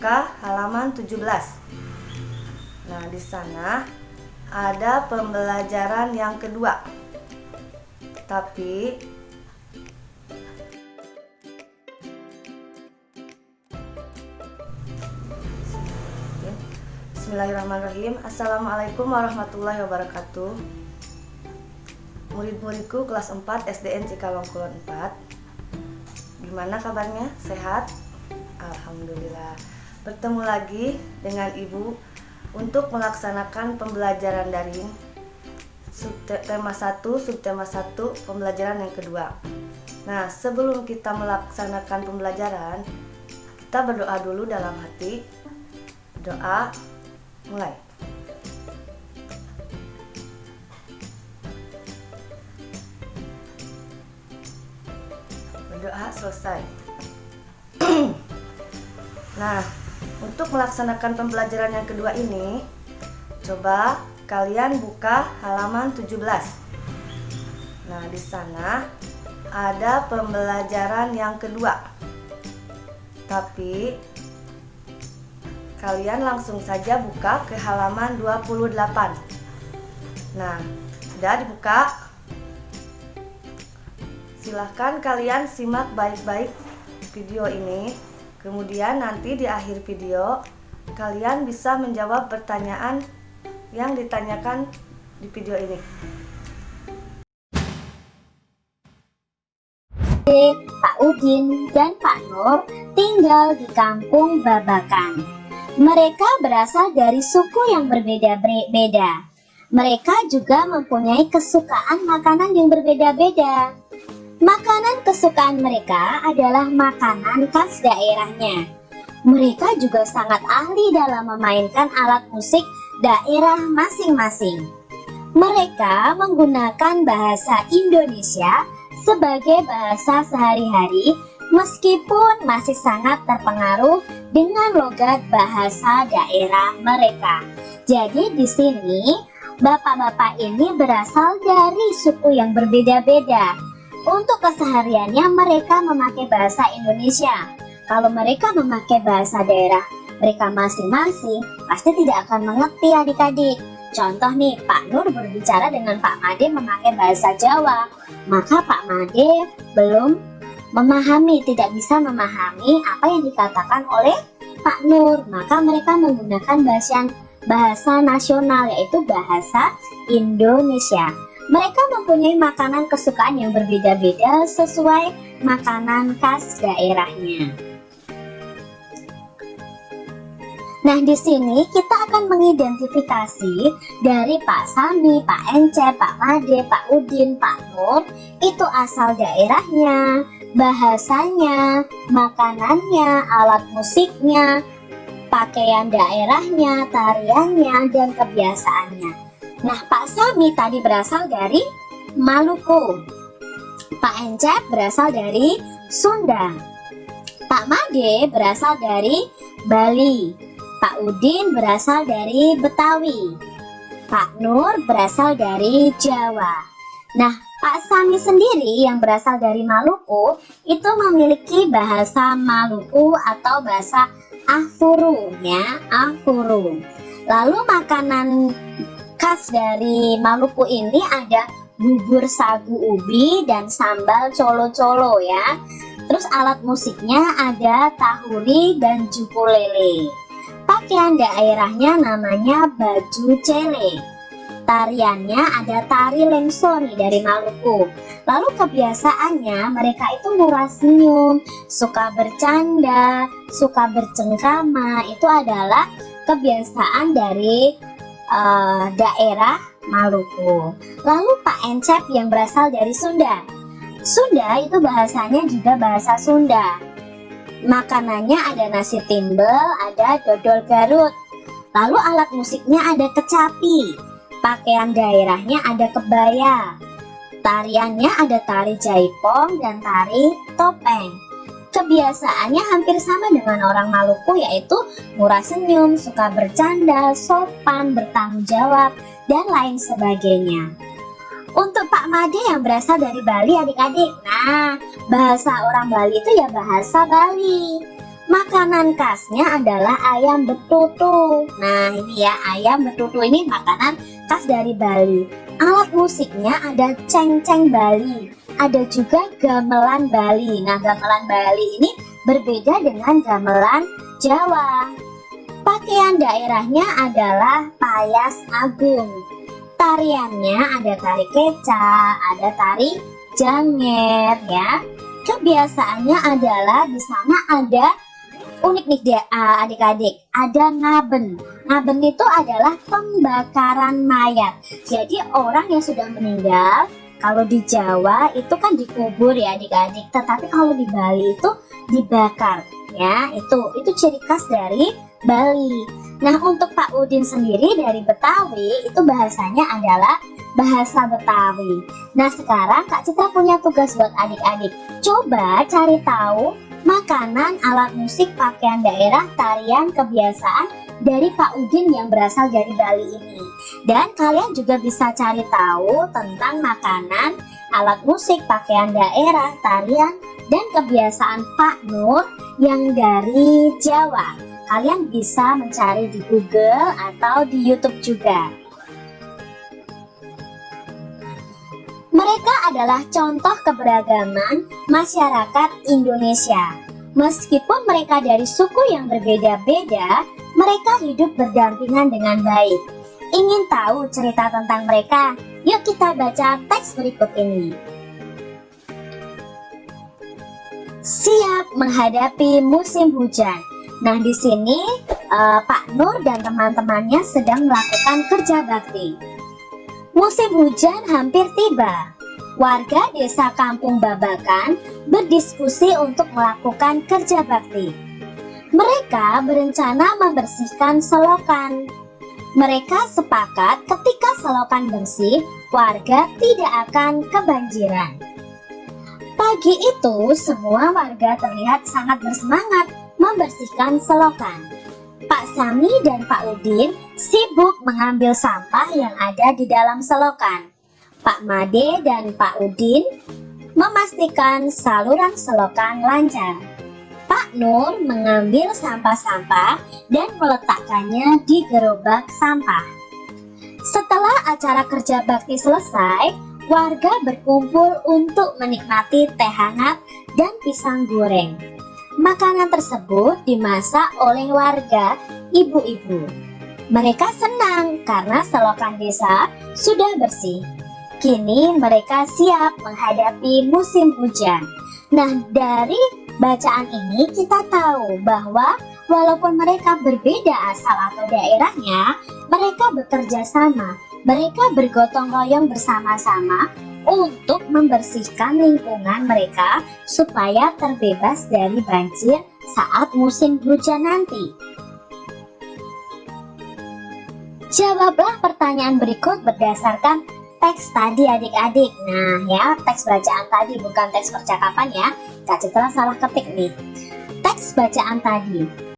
buka halaman 17. Nah, di sana ada pembelajaran yang kedua. Tapi Bismillahirrahmanirrahim. Assalamualaikum warahmatullahi wabarakatuh. Murid-muridku kelas 4 SDN Cikalong Kulon 4. Gimana kabarnya? Sehat? Alhamdulillah. Bertemu lagi dengan Ibu untuk melaksanakan pembelajaran daring tema 1, subtema 1, pembelajaran yang kedua. Nah, sebelum kita melaksanakan pembelajaran, kita berdoa dulu dalam hati. Doa mulai. Berdoa selesai. Nah, untuk melaksanakan pembelajaran yang kedua ini, coba kalian buka halaman 17. Nah, di sana ada pembelajaran yang kedua. Tapi kalian langsung saja buka ke halaman 28. Nah, sudah dibuka? Silahkan kalian simak baik-baik video ini. Kemudian nanti di akhir video kalian bisa menjawab pertanyaan yang ditanyakan di video ini. Pak Udin dan Pak Nur tinggal di kampung Babakan. Mereka berasal dari suku yang berbeda-beda. Mereka juga mempunyai kesukaan makanan yang berbeda-beda. Makanan kesukaan mereka adalah makanan khas daerahnya. Mereka juga sangat ahli dalam memainkan alat musik daerah masing-masing. Mereka menggunakan bahasa Indonesia sebagai bahasa sehari-hari, meskipun masih sangat terpengaruh dengan logat bahasa daerah mereka. Jadi di sini bapak-bapak ini berasal dari suku yang berbeda-beda. Untuk kesehariannya mereka memakai bahasa Indonesia. Kalau mereka memakai bahasa daerah mereka masing-masing, pasti tidak akan mengerti adik-adik. Contoh nih, Pak Nur berbicara dengan Pak Made memakai bahasa Jawa, maka Pak Made belum memahami, tidak bisa memahami apa yang dikatakan oleh Pak Nur. Maka mereka menggunakan bahasa nasional, yaitu bahasa Indonesia. Mereka mempunyai makanan kesukaan yang berbeda-beda sesuai makanan khas daerahnya. Nah, di sini kita akan mengidentifikasi dari Pak Sami, Pak Encep, Pak Made, Pak Udin, Pak Nur, itu asal daerahnya, bahasanya, makanannya, alat musiknya, pakaian daerahnya, tariannya, dan kebiasaannya. Nah, Pak Sami tadi berasal dari Maluku. Pak Encep berasal dari Sunda. Pak Made berasal dari Bali. Pak Udin berasal dari Betawi. Pak Nur berasal dari Jawa. Nah, Pak Sami sendiri yang berasal dari Maluku itu memiliki bahasa Maluku atau bahasa Afuru, ya, Afuru. Lalu makanan khas dari Maluku ini ada bubur sagu ubi dan sambal colo-colo, ya. Terus alat musiknya ada tahuri dan ukulele. Pakaian daerahnya namanya baju cele. Tariannya ada tari lengsori dari Maluku. Lalu kebiasaannya mereka itu murah senyum, suka bercanda, suka bercengkrama. Itu adalah kebiasaan dari daerah Maluku. Lalu Pak Encep yang berasal dari Sunda. Sunda itu bahasanya juga bahasa Sunda. Makanannya ada nasi timbel, ada dodol Garut. Lalu alat musiknya ada kecapi. Pakaian daerahnya ada kebaya. Tariannya ada tari jaipong dan tari topeng. Kebiasaannya hampir sama dengan orang Maluku, yaitu murah senyum, suka bercanda, sopan, bertanggung jawab, dan lain sebagainya. Untuk Pak Made yang berasal dari Bali adik-adik, nah bahasa orang Bali itu ya bahasa Bali. Makanan khasnya adalah ayam betutu. Nah ini ya, ayam betutu ini makanan khas dari Bali. Alat musiknya ada cengceng Bali, ada juga gamelan Bali. Nah gamelan Bali ini berbeda dengan gamelan Jawa. Pakaian daerahnya adalah payas agung. Tariannya ada tari keca, ada tari janger ya. Kebiasaannya adalah di sana ada unik nih adik-adik, ada ngaben. Ngaben itu adalah pembakaran mayat. Jadi orang yang sudah meninggal, kalau di Jawa itu kan dikubur ya adik-adik, tetapi kalau di Bali itu dibakar ya. Itu ciri khas dari Bali. Nah untuk Pak Udin sendiri dari Betawi, itu bahasanya adalah bahasa Betawi. Nah sekarang Kak Citra punya tugas buat adik-adik. Coba cari tahu makanan, alat musik, pakaian daerah, tarian, kebiasaan dari Pak Udin yang berasal dari Bali ini. Dan kalian juga bisa cari tahu tentang makanan, alat musik, pakaian daerah, tarian, dan kebiasaan Pak Nur yang dari Jawa. Kalian bisa mencari di Google atau di YouTube juga. Mereka adalah contoh keberagaman masyarakat Indonesia. Meskipun mereka dari suku yang berbeda-beda, mereka hidup berdampingan dengan baik. Ingin tahu cerita tentang mereka? Yuk kita baca teks berikut ini. Siap menghadapi musim hujan. Nah di sini Pak Nur dan teman-temannya sedang melakukan kerja bakti. Musim hujan hampir tiba. Warga desa Kampung Babakan berdiskusi untuk melakukan kerja bakti. Mereka berencana membersihkan selokan. Mereka sepakat ketika selokan bersih, warga tidak akan kebanjiran. Pagi itu semua warga terlihat sangat bersemangat membersihkan selokan. Pak Sami dan Pak Udin sibuk mengambil sampah yang ada di dalam selokan. Pak Made dan Pak Udin memastikan saluran selokan lancar. Pak Nur mengambil sampah-sampah dan meletakkannya di gerobak sampah. Setelah acara kerja bakti selesai, warga berkumpul untuk menikmati teh hangat dan pisang goreng. Makanan tersebut dimasak oleh warga ibu-ibu. Mereka senang karena selokan desa sudah bersih. Kini mereka siap menghadapi musim hujan. Nah, dari bacaan ini kita tahu bahwa walaupun mereka berbeda asal atau daerahnya, mereka bekerja sama. Mereka bergotong royong bersama-sama untuk membersihkan lingkungan mereka supaya terbebas dari banjir saat musim hujan nanti. Jawablah pertanyaan berikut berdasarkan teks tadi adik-adik. Nah ya, teks bacaan tadi bukan teks percakapan ya. Kak Citra salah ketik nih. Teks bacaan tadi.